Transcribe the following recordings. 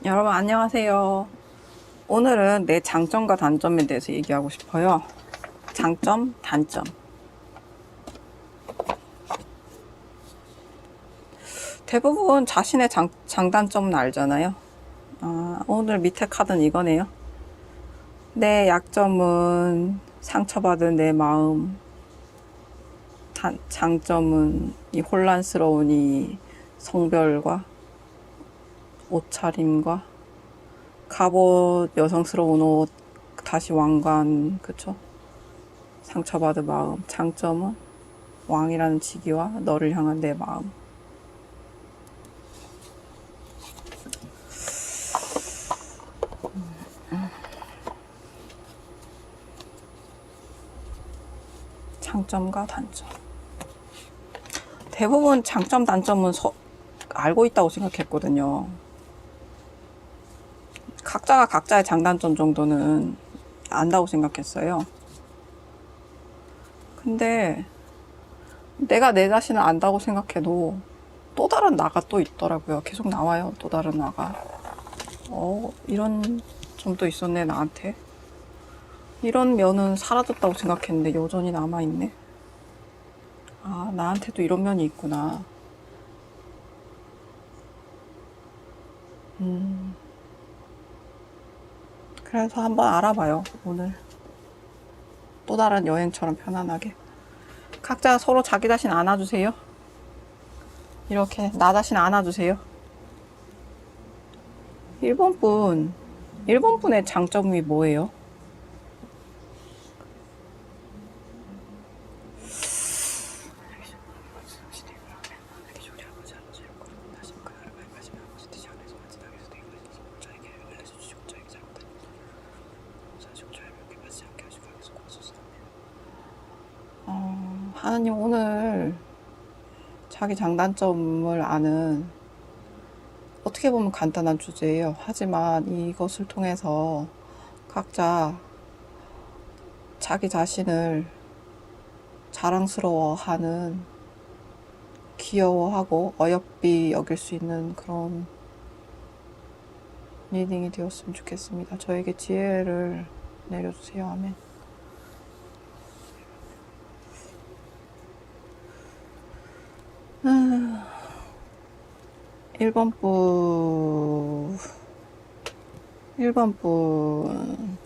여러분 안녕하세요. 오늘은 내 장점과 단점에 대해서 얘기하고 싶어요. 장점, 단점. 대부분 자신의 장단점은 알잖아요. 오늘 밑에 카드는 이거네요. 내 약점은 상처받은 내 마음, 장점은 이 혼란스러운 이 성별과 옷차림과 갑옷, 여성스러운 옷, 다시 왕관, 그쵸? 상처받은 마음. 장점은 왕이라는 직위와 너를 향한 내 마음. 장점과 단점. 대부분 장점, 단점은 알고 있다고 생각했거든요. 각자가 각자의 장단점 정도는 안다고 생각했어요. 근데 내가 내 자신을 안다고 생각해도 또 다른 나가 또 있더라고요. 계속 나와요. 또 다른 나가. 이런 점도 있었네, 나한테. 이런 면은 사라졌다고 생각했는데 여전히 남아있네. 나한테도 이런 면이 있구나. 그래서 한번 알아봐요, 오늘. 또 다른 여행처럼 편안하게. 각자 서로 자기 자신 안아주세요. 이렇게 나 자신 안아주세요. 일본 분의 장점이 뭐예요? 하나님 오늘 자기 장단점을 아는 어떻게 보면 간단한 주제예요. 하지만 이것을 통해서 각자 자기 자신을 자랑스러워하는, 귀여워하고 어여삐 여길 수 있는 그런 리딩이 되었으면 좋겠습니다. 저에게 지혜를 내려주세요. 아멘. 1번 분 1번 분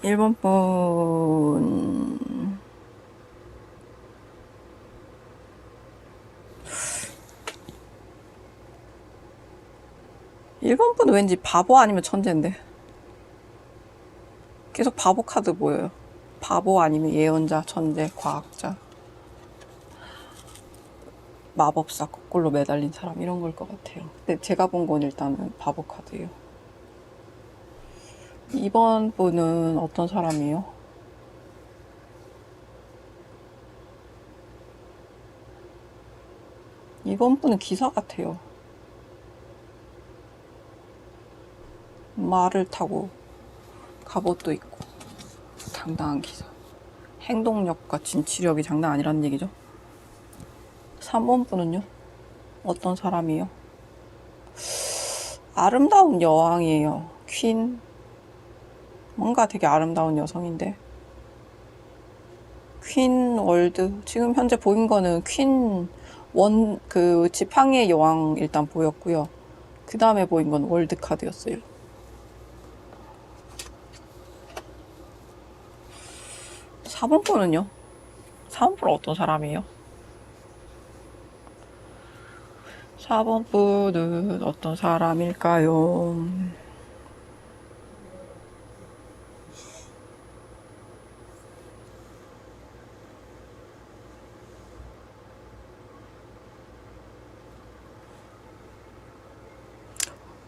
1번 분 1번 분은 왠지 바보 아니면 천재인데 계속 바보 카드 보여요. 바보 아니면 예언자, 천재, 과학자, 마법사, 거꾸로 매달린 사람, 이런 걸 것 같아요. 근데 제가 본 건 일단은 바보 카드예요. 2번 분은 어떤 사람이에요? 이번 분은 기사 같아요. 말을 타고 갑옷도 있고 당당한 기사. 행동력과 진취력이 장난 아니라는 얘기죠. 3번 분은요? 어떤 사람이에요? 아름다운 여왕이에요. 퀸. 뭔가 되게 아름다운 여성인데. 퀸 월드. 지금 현재 보인 거는 퀸 지팡이의 여왕 일단 보였고요. 그 다음에 보인 건 월드 카드였어요. 4번 분은요? 4번 분은 어떤 사람이에요? 4번 분은 어떤 사람일까요?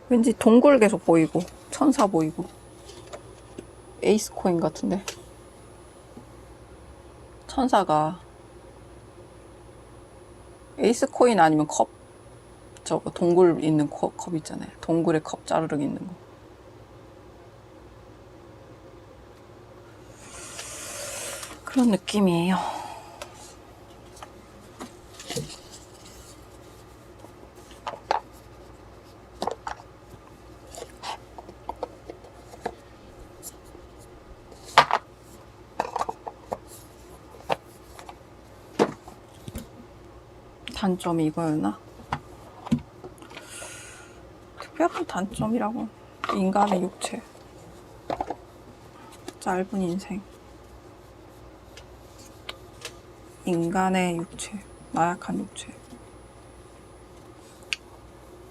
왠지 동굴 계속 보이고 천사 보이고 에이스 코인 같은데 천사가 에이스 코인 아니면 컵, 저거 동굴 있는 컵 있잖아요. 동굴에 컵 자르륵 있는 거. 그런 느낌이에요. 단점이 이거였나? 특별한 단점이라고. 인간의 육체. 짧은 인생. 인간의 육체. 나약한 육체.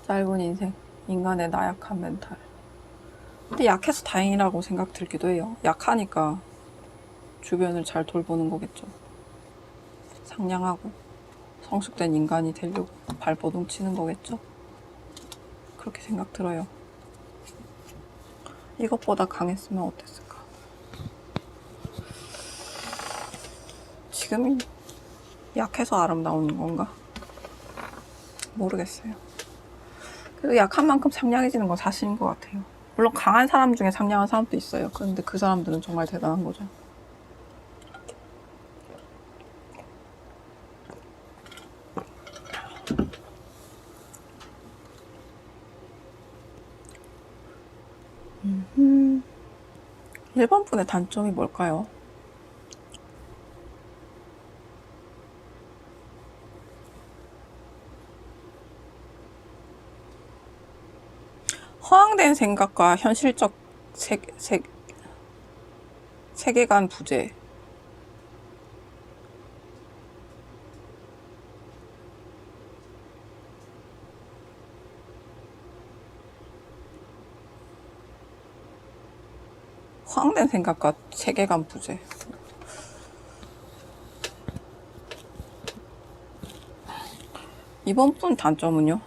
짧은 인생. 인간의 나약한 멘탈. 근데 약해서 다행이라고 생각 들기도 해요. 약하니까 주변을 잘 돌보는 거겠죠. 상냥하고 성숙된 인간이 되려고 발버둥 치는 거겠죠. 그렇게 생각 들어요. 이것보다 강했으면 어땠을까? 지금이 약해서 아름다운 건가? 모르겠어요. 그래도 약한 만큼 상냥해지는 건 사실인 것 같아요. 물론 강한 사람 중에 상냥한 사람도 있어요. 그런데 그 사람들은 정말 대단한 거죠. 일본 분의 단점이 뭘까요? 허황된 생각과 현실적 세계관 부재. 허황된 생각과 세계관 부재. 이번 분 단점은요?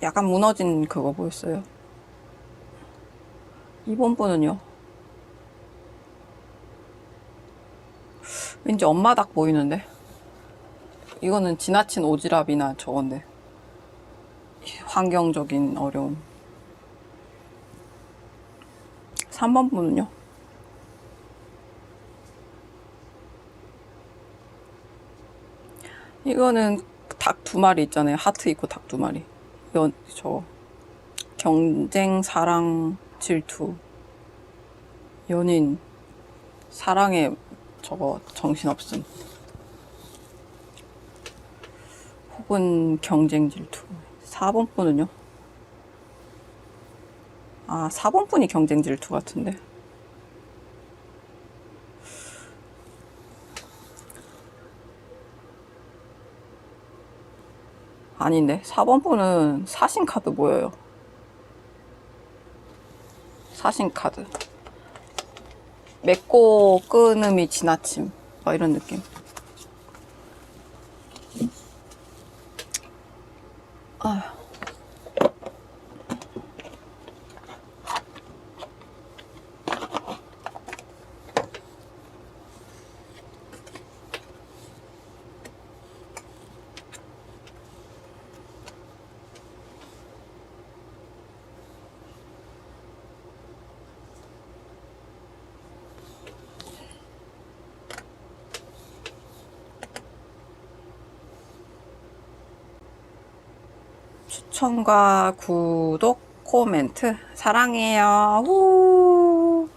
약간 무너진 그거 보였어요. 이번 분은요? 왠지 엄마 닭 보이는데? 이거는 지나친 오지랖이나 저건데. 환경적인 어려움. 3번 분은요? 이거는 닭 2마리 있잖아요. 하트 있고 닭 2마리. 저 경쟁, 사랑, 질투, 연인, 사랑에 저거 정신없음. 혹은 경쟁, 질투. 4번 분은요? 아, 4번 분이 경쟁, 질투 같은데. 아닌데. 4번 분은 사신카드 보여요. 사신카드. 맺고 끊음이 지나침. 막 이런 느낌. 아휴. 추천과 구독, 코멘트 사랑해요. 후.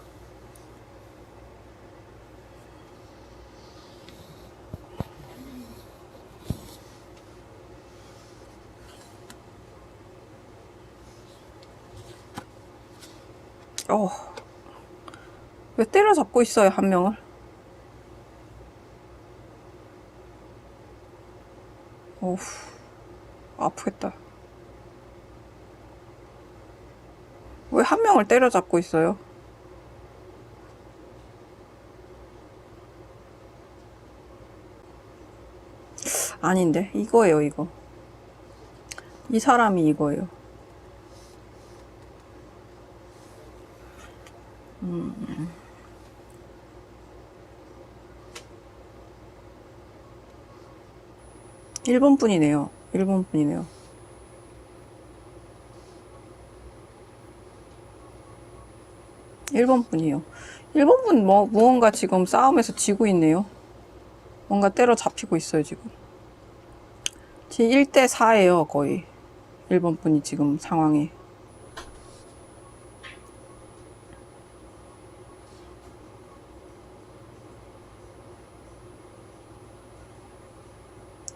왜 때려잡고 있어요, 한 명을? 어후, 아프겠다. 왜 한 명을 때려잡고 있어요? 아닌데, 이거예요, 이거. 이 사람이 이거예요. 1번 분이네요. 1번 분이네요. 1번 분이요. 1번 분 무언가 지금 싸움에서 지고 있네요. 뭔가 때려잡히고 있어요, 지금. 지금 1대 4예요, 거의. 1번 분이 지금 상황이.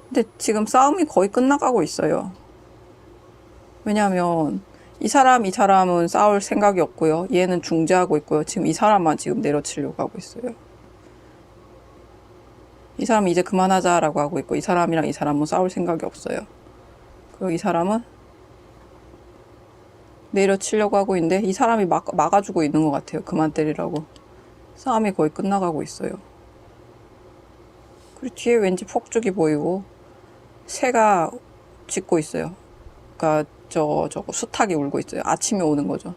근데 지금 싸움이 거의 끝나가고 있어요. 왜냐면 이 사람은 싸울 생각이 없고요. 얘는 중재하고 있고요. 지금 이 사람만 지금 내려치려고 하고 있어요. 이 사람이 이제 그만하자라고 하고 있고, 이 사람이랑 이 사람은 싸울 생각이 없어요. 그리고 이 사람은 내려치려고 하고 있는데, 이 사람이 막아주고 있는 것 같아요. 그만 때리라고. 싸움이 거의 끝나가고 있어요. 그리고 뒤에 왠지 폭죽이 보이고 새가 짖고 있어요. 그러니까 저거 수탉이 울고 있어요. 아침이 오는 거죠.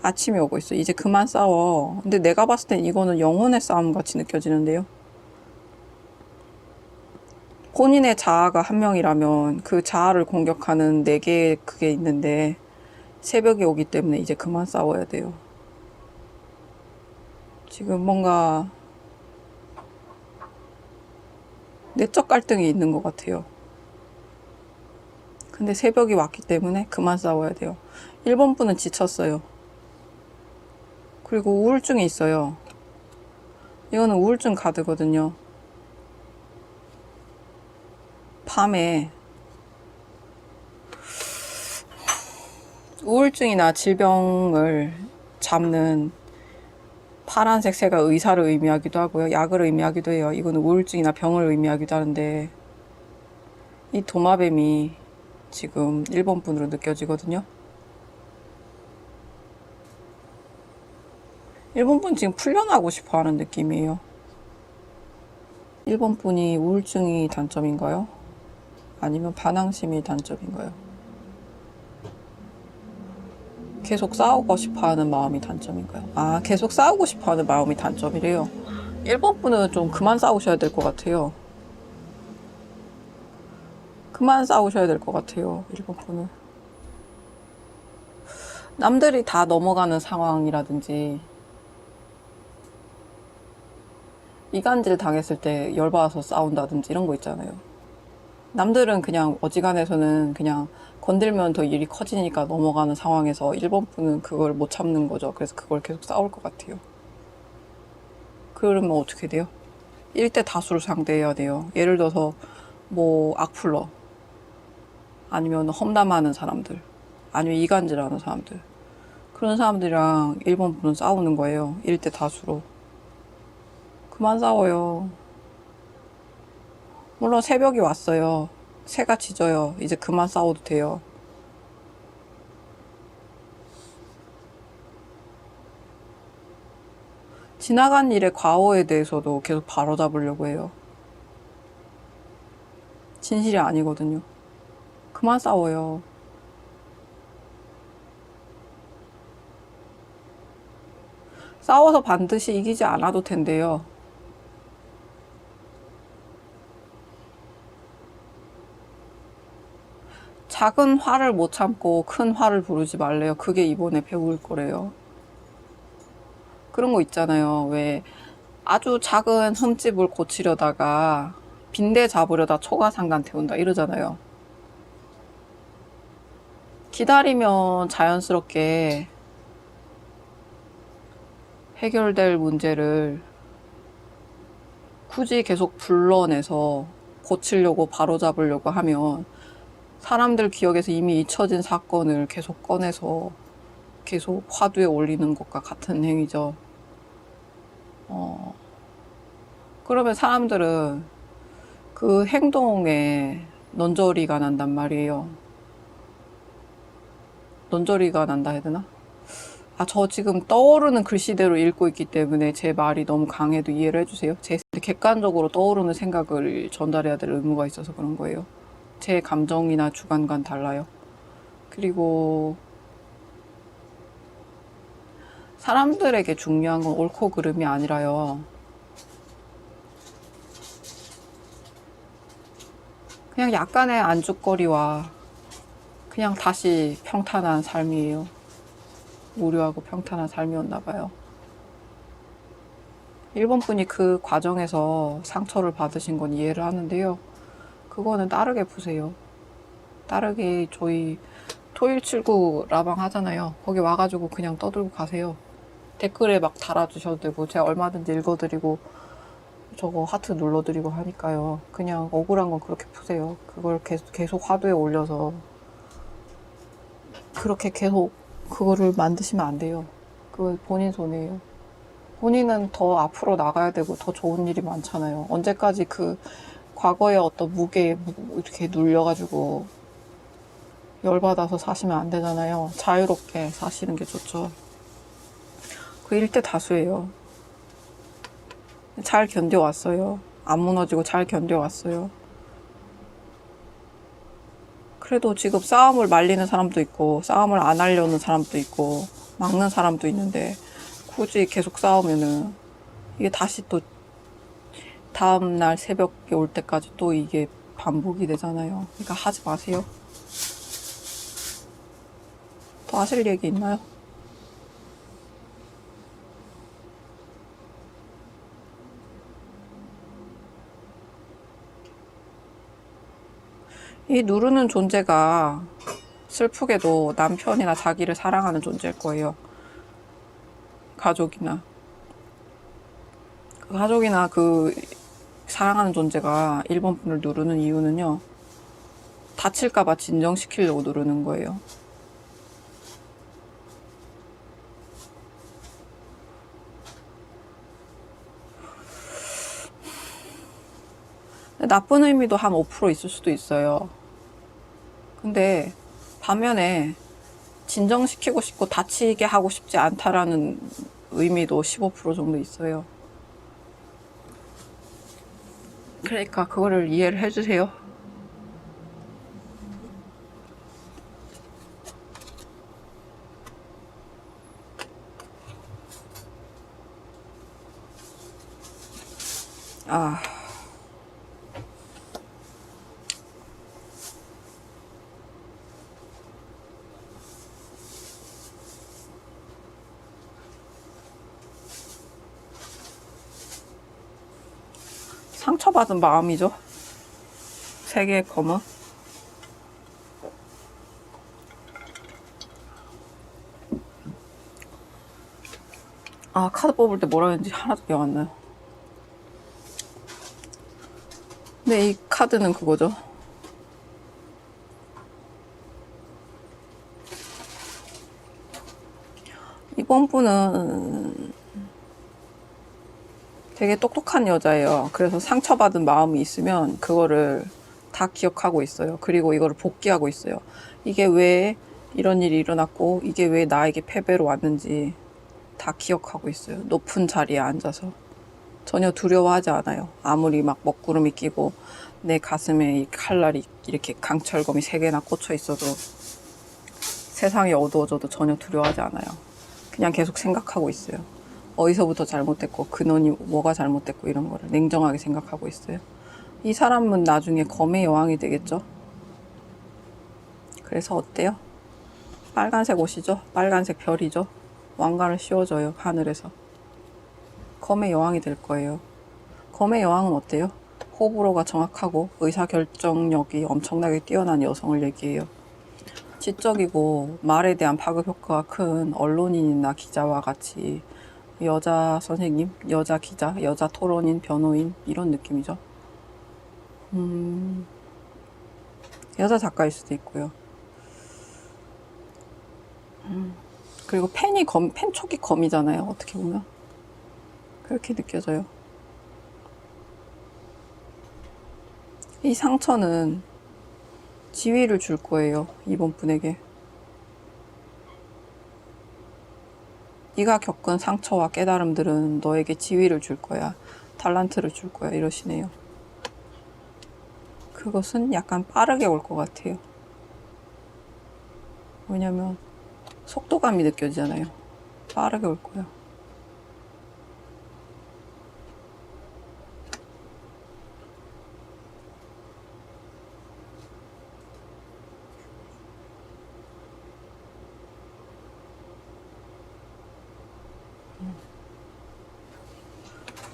아침이 오고 있어요. 이제 그만 싸워. 근데 내가 봤을 땐 이거는 영혼의 싸움 같이 느껴지는데요. 본인의 자아가 한 명이라면 그 자아를 공격하는 4개의 그게 있는데 새벽이 오기 때문에 이제 그만 싸워야 돼요. 지금 뭔가 내적 갈등이 있는 것 같아요. 근데 새벽이 왔기 때문에 그만 싸워야 돼요. 1번 분은 지쳤어요. 그리고 우울증이 있어요. 이거는 우울증 카드거든요. 밤에 우울증이나 질병을 잡는 파란색 새가 의사를 의미하기도 하고요. 약을 의미하기도 해요. 이거는 우울증이나 병을 의미하기도 하는데 이 도마뱀이 지금 1번 분으로 느껴지거든요. 1번 분 지금 풀려나고 싶어 하는 느낌이에요. 1번 분이 우울증이 단점인가요? 아니면 반항심이 단점인가요? 계속 싸우고 싶어 하는 마음이 단점인가요? 아, 계속 싸우고 싶어 하는 마음이 단점이래요. 1번 분은 좀 그만 싸우셔야 될 것 같아요. 그만 싸우셔야 될 것 같아요. 1번 분은. 남들이 다 넘어가는 상황이라든지 이간질 당했을 때 열받아서 싸운다든지 이런 거 있잖아요. 남들은 그냥 어지간해서는 그냥 건들면 더 일이 커지니까 넘어가는 상황에서 1번 분은 그걸 못 참는 거죠. 그래서 그걸 계속 싸울 것 같아요. 그러면 어떻게 돼요? 1대 다수를 상대해야 돼요. 예를 들어서 뭐 악플러, 아니면 험담하는 사람들, 아니면 이간질하는 사람들, 그런 사람들이랑 1번 분은 싸우는 거예요. 1대 다수로. 그만 싸워요. 물론 새벽이 왔어요. 새가 짖어요. 이제 그만 싸워도 돼요. 지나간 일의 과오에 대해서도 계속 바로잡으려고 해요. 진실이 아니거든요. 그만 싸워요. 싸워서 반드시 이기지 않아도 된대요. 작은 화를 못 참고 큰 화를 부르지 말래요. 그게 이번에 배울 거래요. 그런 거 있잖아요. 왜 아주 작은 흠집을 고치려다가 빈대 잡으려다 초가상간 태운다 이러잖아요. 기다리면 자연스럽게 해결될 문제를 굳이 계속 불러내서 고치려고 바로잡으려고 하면 사람들 기억에서 이미 잊혀진 사건을 계속 꺼내서 계속 화두에 올리는 것과 같은 행위죠. 그러면 사람들은 그 행동에 넌저리가 난단 말이에요. 넌저리가 난다 해야 되나? 아, 저 지금 떠오르는 글씨대로 읽고 있기 때문에 제 말이 너무 강해도 이해를 해주세요. 제 객관적으로 떠오르는 생각을 전달해야 될 의무가 있어서 그런 거예요. 제 감정이나 주관과는 달라요. 그리고 사람들에게 중요한 건 옳고 그름이 아니라요. 그냥 약간의 안주거리와 그냥 다시 평탄한 삶이에요. 무료하고 평탄한 삶이었나 봐요. 1번 분이 그 과정에서 상처를 받으신 건 이해를 하는데요. 그거는 따르게 보세요. 따르게 저희 토일 출구 라방 하잖아요. 거기 와가지고 그냥 떠들고 가세요. 댓글에 막 달아주셔도 되고 제가 얼마든지 읽어드리고 저거 하트 눌러드리고 하니까요. 그냥 억울한 건 그렇게 푸세요. 그걸 계속 화두에 올려서 그렇게 계속 그거를 만드시면 안 돼요. 그거 본인 손이에요. 본인은 더 앞으로 나가야 되고 더 좋은 일이 많잖아요. 언제까지 그 과거의 어떤 무게에 이렇게 눌려가지고 열받아서 사시면 안 되잖아요. 자유롭게 사시는 게 좋죠. 그 일대 다수예요. 잘 견뎌왔어요. 안 무너지고 잘 견뎌왔어요. 그래도 지금 싸움을 말리는 사람도 있고 싸움을 안 하려는 사람도 있고 막는 사람도 있는데 굳이 계속 싸우면은 이게 다시 또 다음날 새벽에 올 때까지 또 이게 반복이 되잖아요. 그러니까 하지 마세요. 더 하실 얘기 있나요? 이 누르는 존재가 슬프게도 남편이나 자기를 사랑하는 존재일 거예요. 가족이나 그 사랑하는 존재가 1번 분을 누르는 이유는요. 다칠까봐 진정시키려고 누르는 거예요. 나쁜 의미도 한 5% 있을 수도 있어요. 근데 반면에 진정시키고 싶고 다치게 하고 싶지 않다라는 의미도 15% 정도 있어요. 그러니까 그거를 이해를 해주세요. 아, 상처받은 마음이죠. 세 개의 검은. 아, 카드 뽑을 때 뭐라 했는지 하나도 기억 안 나요. 근데 이 카드는 그거죠. 이번 분은 되게 똑똑한 여자예요. 그래서 상처받은 마음이 있으면 그거를 다 기억하고 있어요. 그리고 이거를 복귀하고 있어요. 이게 왜 이런 일이 일어났고 이게 왜 나에게 패배로 왔는지 다 기억하고 있어요. 높은 자리에 앉아서. 전혀 두려워하지 않아요. 아무리 막 먹구름이 끼고 내 가슴에 이 칼날이 이렇게 강철검이 3개나 꽂혀 있어도 세상이 어두워져도 전혀 두려워하지 않아요. 그냥 계속 생각하고 있어요. 어디서부터 잘못됐고 근원이 뭐가 잘못됐고 이런 거를 냉정하게 생각하고 있어요. 이 사람은 나중에 검의 여왕이 되겠죠. 그래서 어때요? 빨간색 옷이죠. 빨간색 별이죠. 왕관을 씌워줘요. 하늘에서. 검의 여왕이 될 거예요. 검의 여왕은 어때요? 호불호가 정확하고 의사결정력이 엄청나게 뛰어난 여성을 얘기해요. 지적이고 말에 대한 파급 효과가 큰 언론인이나 기자와 같이 여자 선생님, 여자 기자, 여자 토론인, 변호인 이런 느낌이죠. 여자 작가일 수도 있고요. 그리고 펜 촉이 검이잖아요. 어떻게 보면 그렇게 느껴져요. 이 상처는 지위를 줄 거예요. 이번 분에게. 네가 겪은 상처와 깨달음들은 너에게 지위를 줄 거야. 달란트를 줄 거야. 이러시네요. 그것은 약간 빠르게 올 것 같아요. 왜냐면 속도감이 느껴지잖아요. 빠르게 올 거야.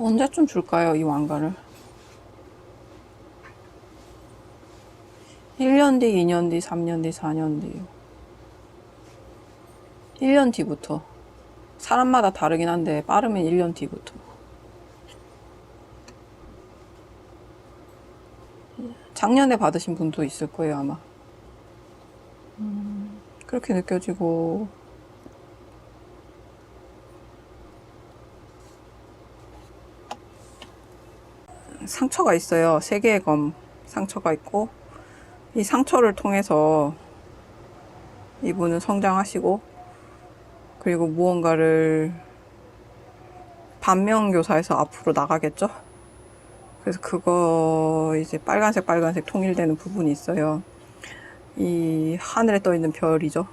언제쯤 줄까요, 이 왕관을? 1년 뒤, 2년 뒤, 3년 뒤, 4년 뒤. 1년 뒤부터. 사람마다 다르긴 한데 빠르면 1년 뒤부터. 작년에 받으신 분도 있을 거예요, 아마. 그렇게 느껴지고, 상처가 있어요. 3개의 검 상처가 있고, 이 상처를 통해서 이분은 성장하시고, 그리고 무언가를 반면교사에서 앞으로 나가겠죠? 그래서 그거 이제 빨간색 통일되는 부분이 있어요. 이 하늘에 떠 있는 별이죠.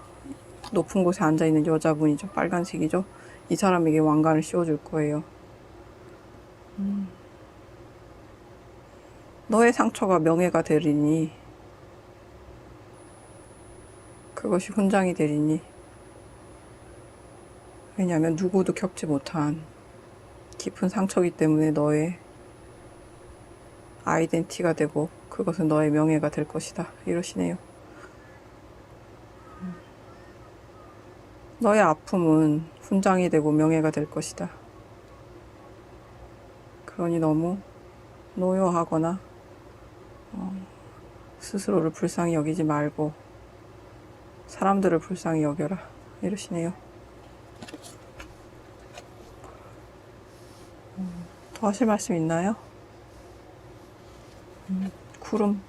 높은 곳에 앉아 있는 여자분이죠. 빨간색이죠. 이 사람에게 왕관을 씌워줄 거예요. 너의 상처가 명예가 되리니, 그것이 훈장이 되리니. 왜냐하면 누구도 겪지 못한 깊은 상처이기 때문에 너의 아이덴티티가 되고 그것은 너의 명예가 될 것이다. 이러시네요. 너의 아픔은 훈장이 되고 명예가 될 것이다. 그러니 너무 노여하거나 스스로를 불쌍히 여기지 말고 사람들을 불쌍히 여겨라. 이러시네요. 더 하실 말씀 있나요? 구름.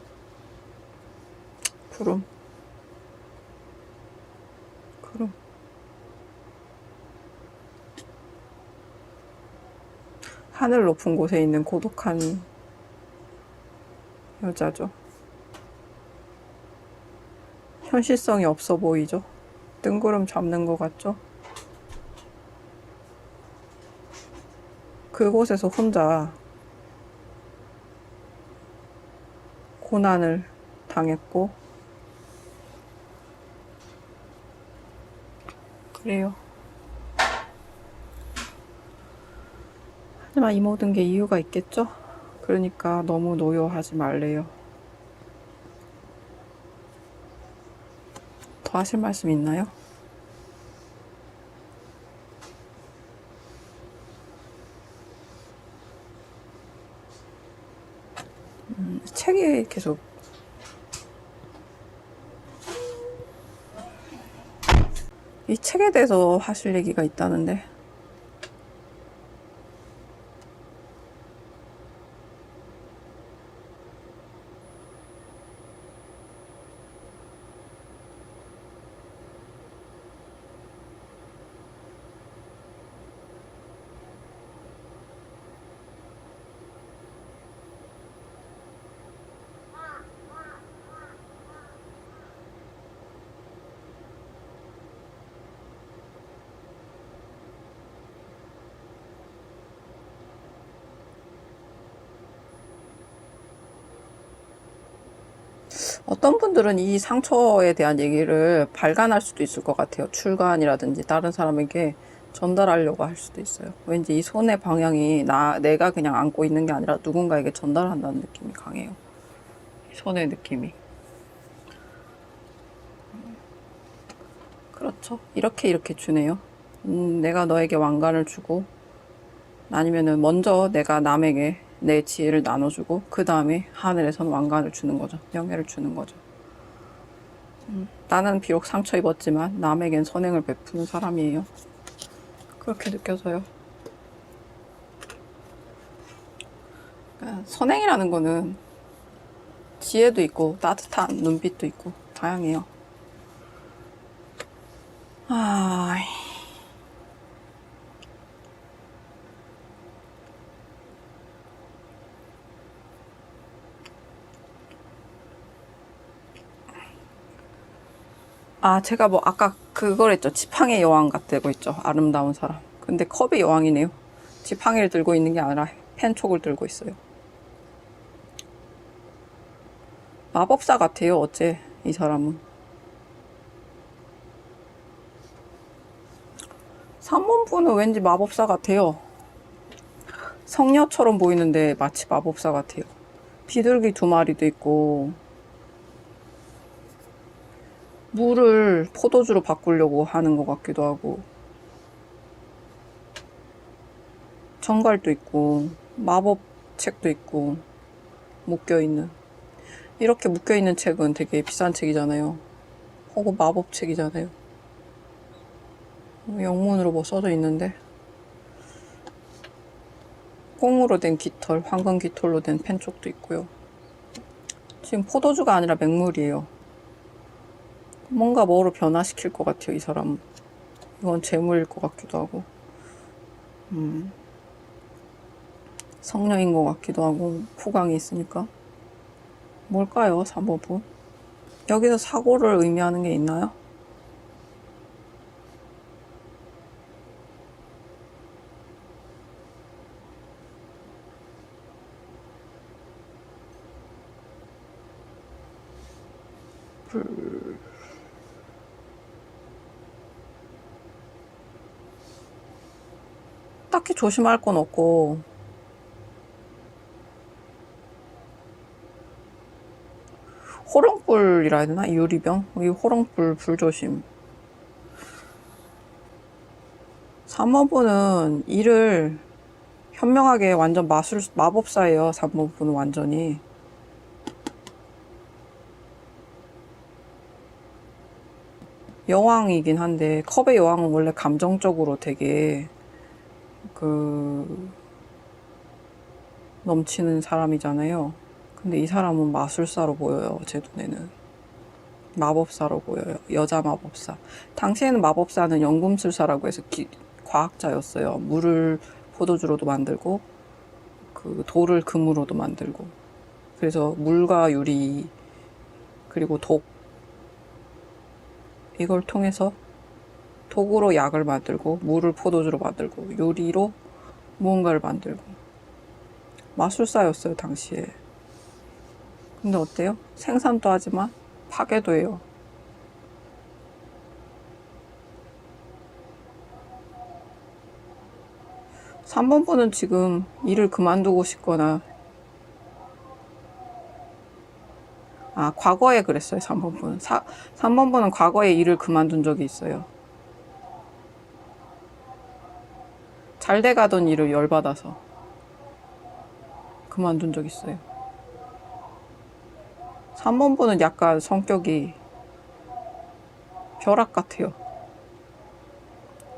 하늘 높은 곳에 있는 고독한 여자죠. 현실성이 없어 보이죠? 뜬구름 잡는 것 같죠? 그곳에서 혼자 고난을 당했고, 그래요. 하지만 이 모든 게 이유가 있겠죠? 그러니까 너무 노여하지 말래요. 더 하실 말씀 있나요? 책이 계속 이 책에 대해서 하실 얘기가 있다는데, 어떤 분들은 이 상처에 대한 얘기를 발간할 수도 있을 것 같아요. 출간이라든지 다른 사람에게 전달하려고 할 수도 있어요. 왠지 이 손의 방향이 내가 그냥 안고 있는 게 아니라 누군가에게 전달한다는 느낌이 강해요. 손의 느낌이. 그렇죠. 이렇게 주네요. 내가 너에게 왕관을 주고, 아니면은 먼저 내가 남에게 내 지혜를 나눠주고 그 다음에 하늘에선 왕관을 주는 거죠. 명예를 주는 거죠. 나는 비록 상처 입었지만 남에겐 선행을 베푸는 사람이에요. 그렇게 느껴져요. 그러니까 선행이라는 거는 지혜도 있고 따뜻한 눈빛도 있고 다양해요. 제가 뭐 아까 그걸 했죠. 지팡이 여왕 같다고 했죠. 아름다운 사람. 근데 컵이 여왕이네요. 지팡이를 들고 있는 게 아니라 펜촉을 들고 있어요. 마법사 같아요. 어째 이 사람은. 삼문부는 왠지 마법사 같아요. 성녀처럼 보이는데 마치 마법사 같아요. 비둘기 2마리도 있고, 물을 포도주로 바꾸려고 하는 것 같기도 하고, 정갈도 있고 마법 책도 있고 묶여있는, 이렇게 묶여있는 책은 되게 비싼 책이잖아요. 혹은 마법 책이잖아요. 영문으로 뭐 써져 있는데 꽁으로 된 깃털, 황금 깃털로 된 펜쪽도 있고요. 지금 포도주가 아니라 맹물이에요. 뭔가 뭐로 변화시킬 것 같아요, 이 사람은. 이건 재물일 것 같기도 하고 성녀인 것 같기도 하고 후광이 있으니까. 뭘까요, 3번분? 여기서 사고를 의미하는 게 있나요? 딱히 조심할 건 없고 호롱불이라 해야 되나? 유리병? 이 호롱불 불조심. 3번분은 일을 현명하게 완전 마법사예요. 3번분은 완전히. 여왕이긴 한데 컵의 여왕은 원래 감정적으로 되게 넘치는 사람이잖아요. 근데 이 사람은 마술사로 보여요. 제 눈에는. 마법사로 보여요. 여자 마법사. 당시에는 마법사는 연금술사라고 해서 과학자였어요. 물을 포도주로도 만들고 돌을 금으로도 만들고. 그래서 물과 유리 그리고 독 이걸 통해서 독으로 약을 만들고 물을 포도주로 만들고 유리로 무언가를 만들고 마술사였어요, 당시에. 근데 어때요? 생산도 하지만 파괴도 해요. 삼 번 분은 지금 일을 그만두고 싶거나 과거에 그랬어요. 3번 분은 3번 분은 과거에 일을 그만둔 적이 있어요. 잘 돼가던 일을 열받아서 그만둔 적 있어요. 3번 분은 약간 성격이 벼락 같아요.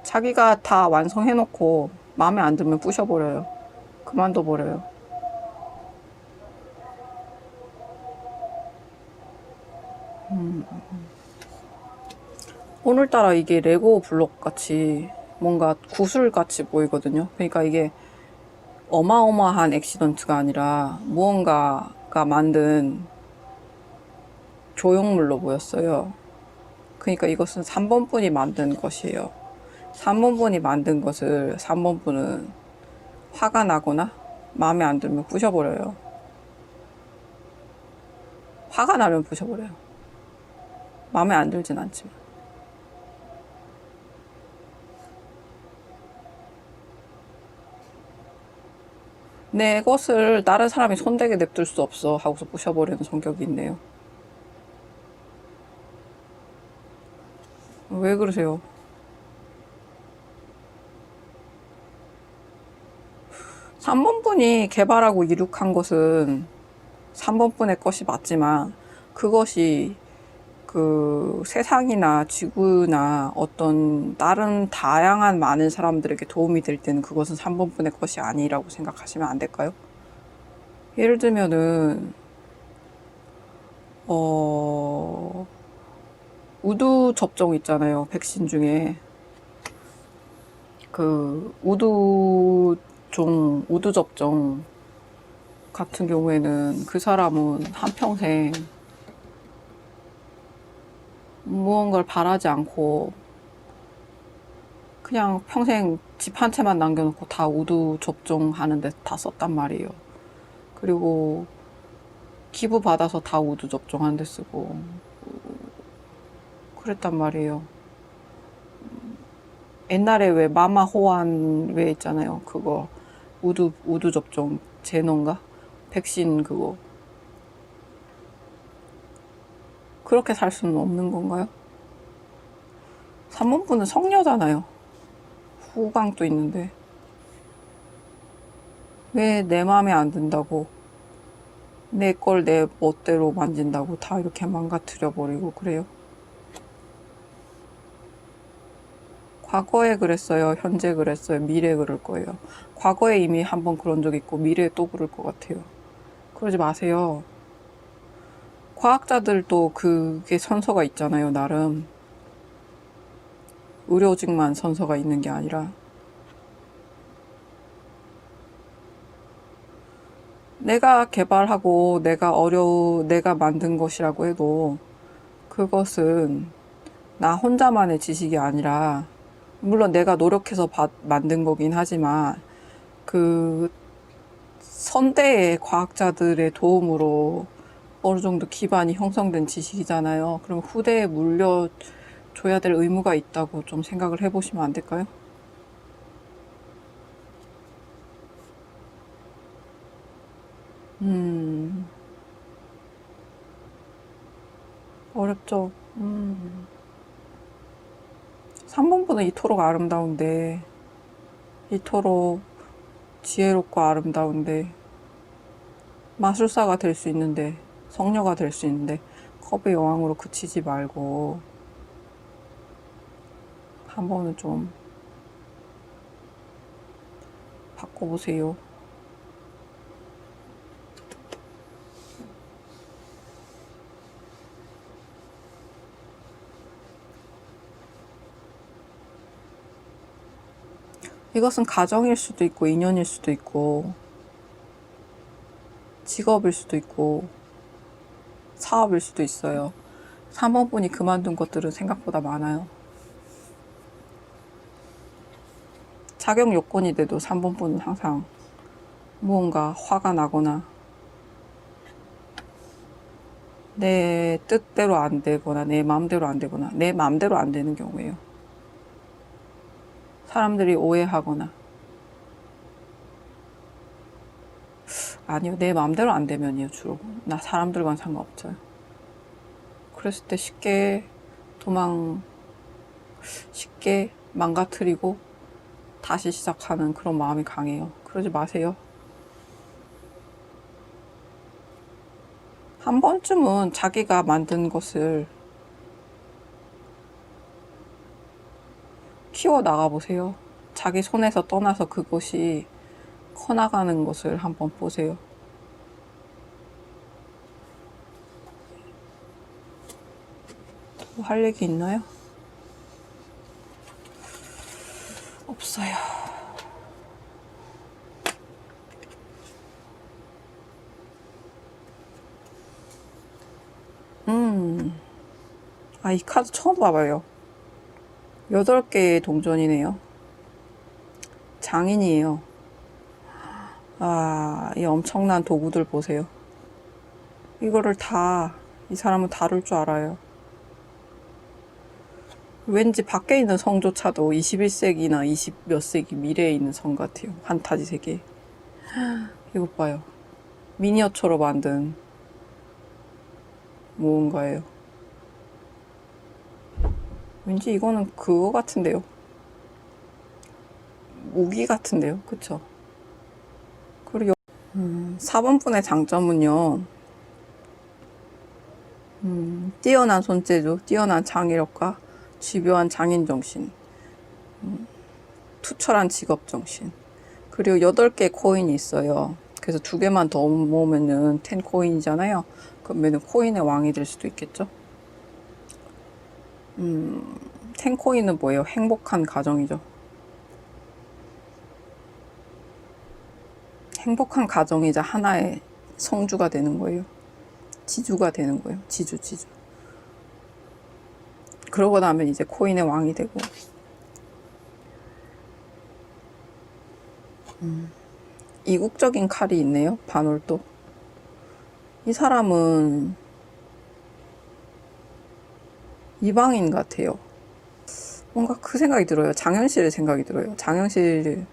자기가 다 완성해놓고 마음에 안 들면 부셔버려요. 그만둬버려요. 오늘따라 이게 레고 블록 같이 뭔가 구슬 같이 보이거든요. 그러니까 이게 어마어마한 액시던트가 아니라 무언가가 만든 조형물로 보였어요. 그러니까 이것은 3번 분이 만든 것이에요. 3번 분이 만든 것을 3번 분은 화가 나거나 마음에 안 들면 부셔버려요. 화가 나면 부셔버려요. 마음에 안 들진 않지만. 내 것을 다른 사람이 손대게 냅둘 수 없어 하고서 부셔버리는 성격이 있네요. 왜 그러세요? 3번 분이 개발하고 이룩한 것은 3번 분의 것이 맞지만 그것이 세상이나 지구나 어떤 다른 다양한 많은 사람들에게 도움이 될 때는 그것은 3번 분의 것이 아니라고 생각하시면 안 될까요? 예를 들면은 우두 접종 있잖아요. 백신 중에 우두 접종 같은 경우에는 그 사람은 한평생 무언가를 바라지 않고 그냥 평생 집 한 채만 남겨놓고 다 우두 접종하는데 다 썼단 말이에요. 그리고 기부 받아서 다 우두 접종하는데 쓰고 그랬단 말이에요. 옛날에 왜 마마 호환 왜 있잖아요. 그거 우두 접종 제너인가? 백신 그거. 그렇게 살 수는 없는 건가요? 3번 분은 성녀잖아요. 후광도 있는데 왜 내 마음에 안 든다고 내 걸 내 멋대로 만진다고 다 이렇게 망가뜨려 버리고 그래요. 과거에 그랬어요. 현재 그랬어요. 미래에 그럴 거예요. 과거에 이미 한번 그런 적 있고 미래에 또 그럴 것 같아요. 그러지 마세요. 과학자들도 그게 선서가 있잖아요. 나름 의료직만 선서가 있는 게 아니라 내가 개발하고 내가 만든 것이라고 해도 그것은 나 혼자만의 지식이 아니라 물론 내가 노력해서 만든 거긴 하지만 그 선대의 과학자들의 도움으로 어느 정도 기반이 형성된 지식이잖아요. 그럼 후대에 물려줘야 될 의무가 있다고 좀 생각을 해보시면 안 될까요? 음, 어렵죠. 3번분은 이토록 아름다운데, 이토록 지혜롭고 아름다운데, 마술사가 될 수 있는데, 성녀가 될 수 있는데, 컵의 여왕으로 그치지 말고, 한 번은 좀 바꿔보세요. 이것은 가정일 수도 있고, 인연일 수도 있고, 직업일 수도 있고, 사업일 수도 있어요. 3번분이 그만둔 것들은 생각보다 많아요. 자격 요건이 돼도 3번분은 항상 무언가 화가 나거나 내 뜻대로 안 되거나 내 마음대로 안 되거나 내 마음대로 안 되는 경우에요. 사람들이 오해하거나 아니요, 내 마음대로 안 되면이요. 주로 나 사람들과는 상관없어요. 그랬을 때 쉽게 망가뜨리고 다시 시작하는 그런 마음이 강해요. 그러지 마세요. 한 번쯤은 자기가 만든 것을 키워 나가보세요. 자기 손에서 떠나서 그것이 커나가는 것을 한번 보세요. 뭐 할 얘기 있나요? 없어요. 이 카드 처음 봐봐요. 8개의 동전이네요. 장인이에요. 이 엄청난 도구들 보세요. 이거를 이 사람은 다룰 줄 알아요. 왠지 밖에 있는 성조차도 21세기나 20 몇 세기 미래에 있는 성 같아요. 판타지 세계. 이것 봐요. 미니어처로 만든 무언가예요. 왠지 이거는 그거 같은데요. 무기 같은데요. 그쵸? 그리고 4번분의 장점은요. 뛰어난 손재주, 뛰어난 장의력과 집요한 장인정신, 투철한 직업정신. 그리고 8개 코인이 있어요. 그래서 2개만 더 모으면은 10코인이잖아요. 그러면은 코인의 왕이 될 수도 있겠죠. 10코인은 뭐예요? 행복한 가정이죠. 행복한 가정이자 하나의 성주가 되는 거예요. 지주가 되는 거예요. 지주. 그러고 나면 이제 코인의 왕이 되고. 이국적인 칼이 있네요. 반월도. 이 사람은 이방인 같아요. 뭔가 그 생각이 들어요. 장현실의 생각이 들어요. 장현실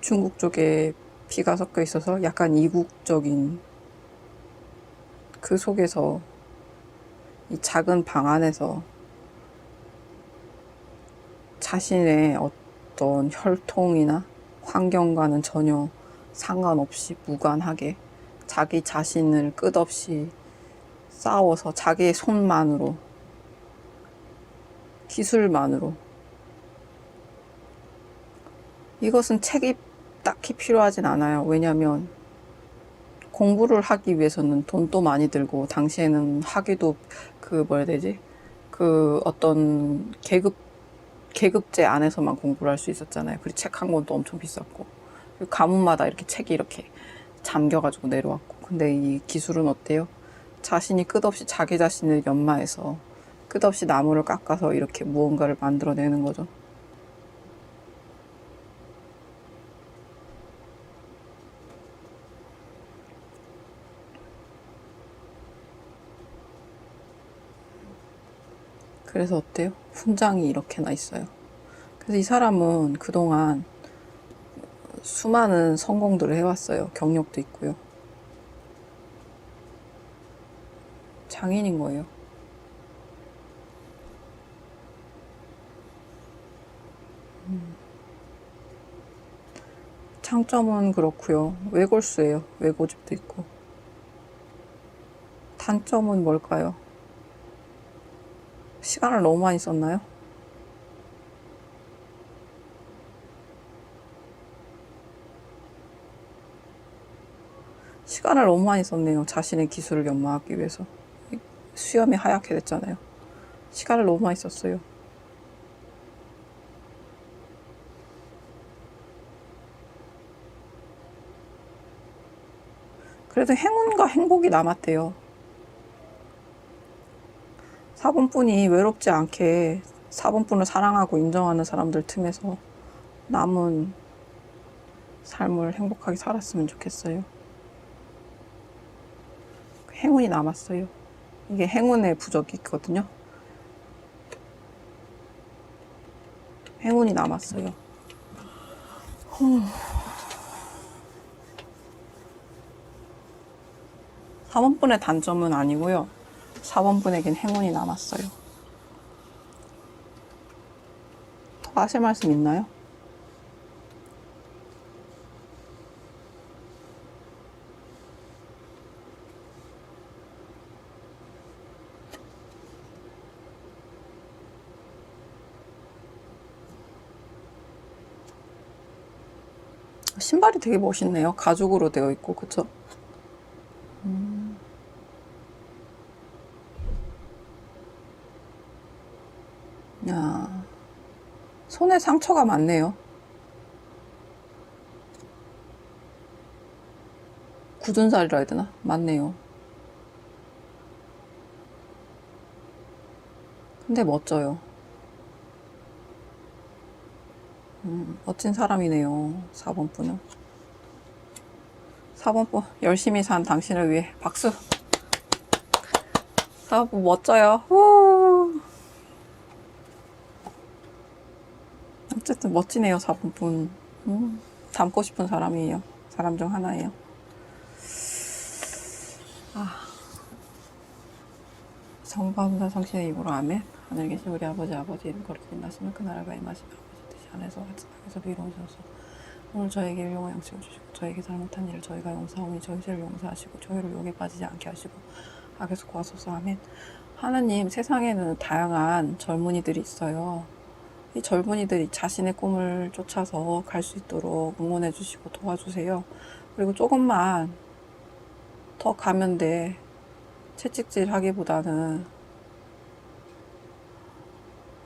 중국 쪽에 피가 섞여 있어서 약간 이국적인 그 속에서 이 작은 방 안에서 자신의 어떤 혈통이나 환경과는 전혀 상관없이 무관하게 자기 자신을 끝없이 싸워서 자기의 손만으로, 기술만으로. 이것은 책이 딱히 필요하진 않아요. 왜냐면 공부를 하기 위해서는 돈도 많이 들고, 당시에는 하기도 뭐라 해야 되지? 어떤 계급제 안에서만 공부를 할 수 있었잖아요. 그리고 책 한 권도 엄청 비쌌고, 그리고 가문마다 이렇게 책이 이렇게 잠겨가지고 내려왔고. 근데 이 기술은 어때요? 자신이 끝없이 자기 자신을 연마해서 끝없이 나무를 깎아서 이렇게 무언가를 만들어내는 거죠. 그래서 어때요? 훈장이 이렇게나 있어요. 그래서 이 사람은 그동안 수많은 성공들을 해왔어요. 경력도 있고요. 장인인 거예요. 장점은 그렇고요. 외골수예요. 외고집도 있고. 단점은 뭘까요? 시간을 너무 많이 썼나요? 시간을 너무 많이 썼네요. 자신의 기술을 연마하기 위해서. 수염이 하얗게 됐잖아요. 시간을 너무 많이 썼어요. 그래도 행운과 행복이 남았대요. 4번분이 외롭지 않게 4번분을 사랑하고 인정하는 사람들 틈에서 남은 삶을 행복하게 살았으면 좋겠어요. 행운이 남았어요. 이게 행운의 부적이 있거든요. 행운이 남았어요. 4번분의 단점은 아니고요. 4번분에겐 행운이 남았어요. 더 하실 말씀 있나요? 신발이 되게 멋있네요. 가죽으로 되어 있고, 그쵸? 야, 손에 상처가 많네요. 굳은 살이라 해야 되나? 맞네요. 근데 멋져요. 멋진 사람이네요. 4번분은. 4번분, 열심히 산 당신을 위해 박수. 4번분 멋져요. 후. 어쨌든 멋지네요. 4번분. 닮고 싶은 사람이에요. 사람 중 하나예요. 성부함과 성신의 입으로 아멘. 하늘에 계신 우리 아버지 이름 거룩히 나시면 그 나라가 임하시며 아버지 뜻이 안에서 같이 땅에서도 이루어져서 오늘 저에게 일용할 양식을 주시고 저에게 잘못한 일을 저희가 용서하오니 저희 죄를 용서하시고 저희를 유혹에 빠지지 않게 하시고 악에서 구하소서. 아멘. 하나님, 세상에는 다양한 젊은이들이 있어요. 이 젊은이들이 자신의 꿈을 쫓아서 갈 수 있도록 응원해 주시고 도와주세요. 그리고 조금만 더 가면 돼. 채찍질 하기보다는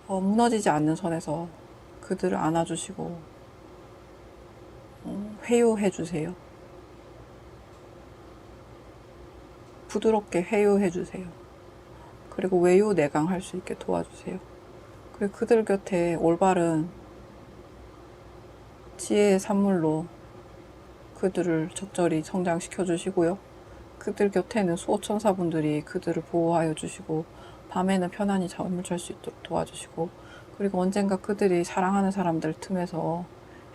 무너지지 않는 선에서 그들을 안아주시고 회유해 주세요. 부드럽게 회유해 주세요. 그리고 외유내강 할 수 있게 도와주세요. 그리고 그들 곁에 올바른 지혜의 산물로 그들을 적절히 성장시켜 주시고요. 그들 곁에는 수호천사분들이 그들을 보호하여 주시고 밤에는 편안히 잠을 잘 수 있도록 도와주시고 그리고 언젠가 그들이 사랑하는 사람들 틈에서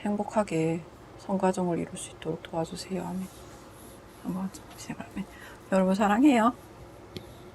행복하게 성가정을 이룰 수 있도록 도와주세요. 아멘. 한번 시작하면 여러분 사랑해요.